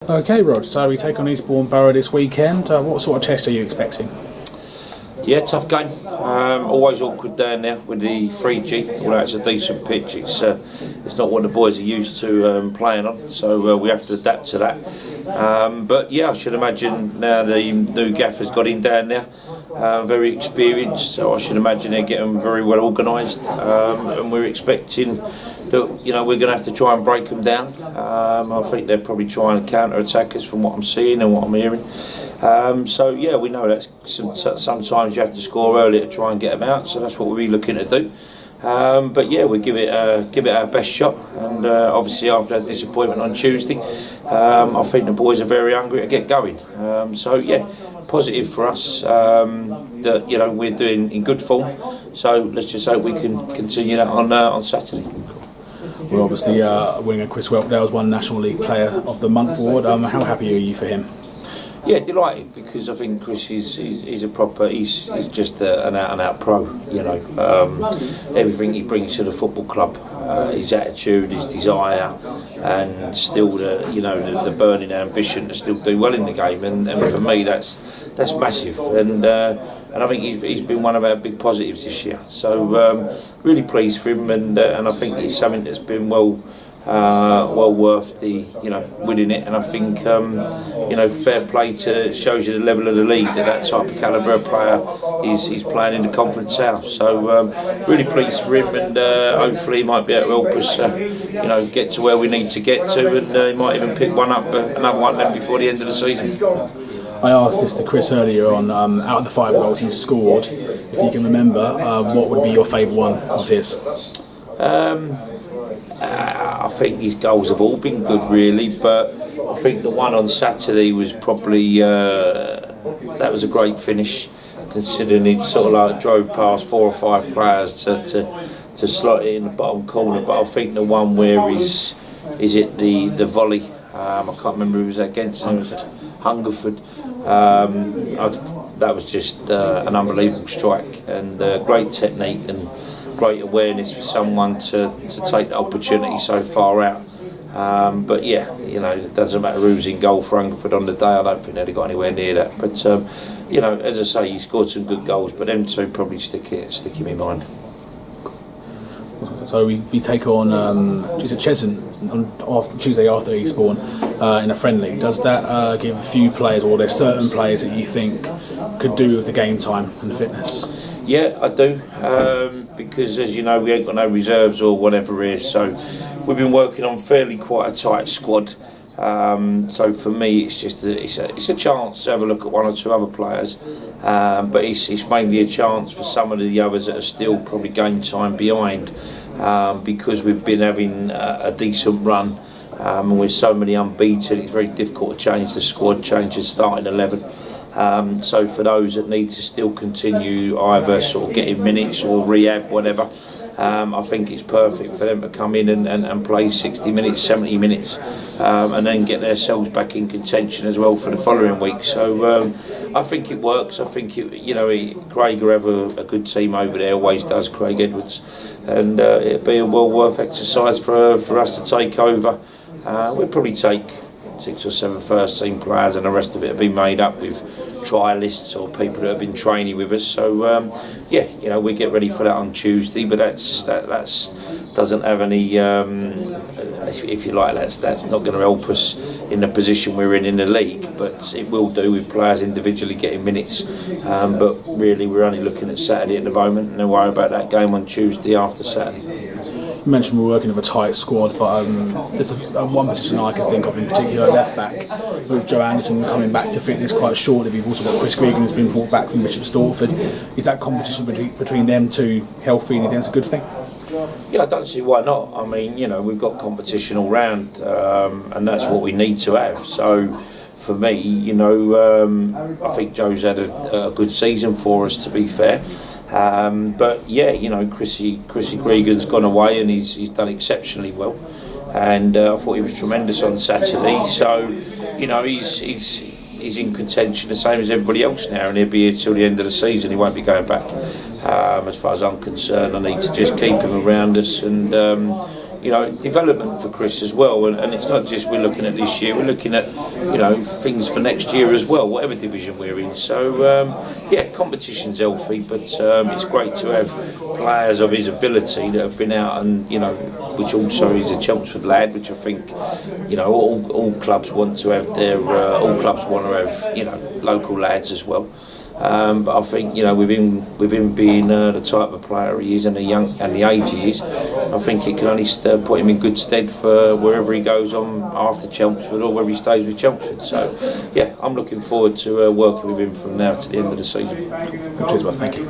Okay, Rod, so we take on Eastbourne Borough this weekend. What sort of test are you expecting? Yeah, tough game. Always awkward down there with the 3G, although it's a decent pitch. It's not what the boys are used to playing on, so we have to adapt to that. But yeah, I should imagine now the new gaffer's got in down there, very experienced, so I should imagine they're getting very well organised, and we're expecting that we're going to have to try and break them down. I think they're probably trying to counter-attack us from what I'm seeing and what I'm hearing. So yeah, we know that sometimes you have to score early to try and get them out, so that's what we'll be looking to do. But yeah, we'll give it our best shot, and obviously after that disappointment on Tuesday, I think the boys are very hungry to get going. So yeah, positive for us that we're doing in good form. So let's just hope we can continue that on Saturday. We're obviously winning Chris Whelpdale's one National League Player of the Month award. How happy are you for him? Yeah, delighted, because I think Chris is a proper. He's just an out pro. Everything he brings to the football club, his attitude, his desire, and still the burning ambition to still do well in the game. And for me, that's massive. And I think he's been one of our big positives this year. So really pleased for him, and I think it's something that's been well worth the winning it, and I think fair play to shows you the level of the league that type of calibre of player is playing in the Conference South. So really pleased for him, and hopefully he might be able to help us get to where we need to get to, and he might even pick another one then before the end of the season. I asked this to Chris earlier on. Out of the 5 goals he's scored, if you can remember, what would be your favourite one of his? I think his goals have all been good, really, but I think the one on Saturday was probably that was a great finish, considering he sort of like drove past 4 or 5 players to slot it in the bottom corner. But I think the one where is it the volley? I can't remember who was against. Hungerford. That was just an unbelievable strike, and great technique and great awareness for someone to take the opportunity so far out. But yeah, it doesn't matter who's in goal for Hungerford on the day. I don't think they'd have got anywhere near that. But as I say, he scored some good goals, but them two probably stick in my mind. So we take on is it Cheshunt on Tuesday after Eastbourne in a friendly. Does that give a few players, or there's certain players that you think could do with the game time and the fitness? Yeah, I do, because as you know, we ain't got no reserves or whatever here, so we've been working on quite a tight squad. So for me, it's just it's a chance to have a look at 1 or 2 other players, but it's mainly a chance for some of the others that are still probably game time behind, because we've been having a decent run, and with so many unbeaten, it's very difficult to change the squad, change the starting 11. So for those that need to still continue either sort of getting minutes or rehab, whatever, I think it's perfect for them to come in and play 60 minutes, 70 minutes, and then get themselves back in contention as well for the following week. So I think it works. I think Craig will have a good team over there, always does, Craig Edwards, and it'll be a well worth exercise for us to take over. We'll probably take 6 or 7 first team players, and the rest of it will be made up with trialists or people that have been training with us. So we get ready for that on Tuesday, but that's doesn't have any if you like, that's not going to help us in the position we're in the league, but it will do with players individually getting minutes. But really, we're only looking at Saturday at the moment, and then worry about that game on Tuesday after Saturday. You mentioned we're working with a tight squad, but there's one position I can think of in particular, left back, with Joe Anderson coming back to fitness quite shortly. We've also got Chris Gregan, who's been brought back from Bishop Stortford. Is that competition between them two healthy, and it's a good thing? Yeah, I don't see why not. I mean, we've got competition all round, and that's what we need to have. So for me, I think Joe's had a good season for us, to be fair. But yeah, Chrissy Gregan's gone away, and he's done exceptionally well, and I thought he was tremendous on Saturday. So he's in contention the same as everybody else now, and he'll be here till the end of the season. He won't be going back. As far as I'm concerned, I need to just keep him around us, and development for Chris as well. And it's not just we're looking at this year, we're looking at, things for next year as well, whatever division we're in. So, competition's healthy, but it's great to have players of his ability that have been out and, which also is a Chelmsford lad, which I think, all clubs want to have all clubs want to have, local lads as well. But I think with him being the type of player he is and the age he is, I think it can only put him in good stead for wherever he goes on after Chelmsford or wherever he stays with Chelmsford. So yeah, I'm looking forward to working with him from now to the end of the season. Cheers, well, thank you.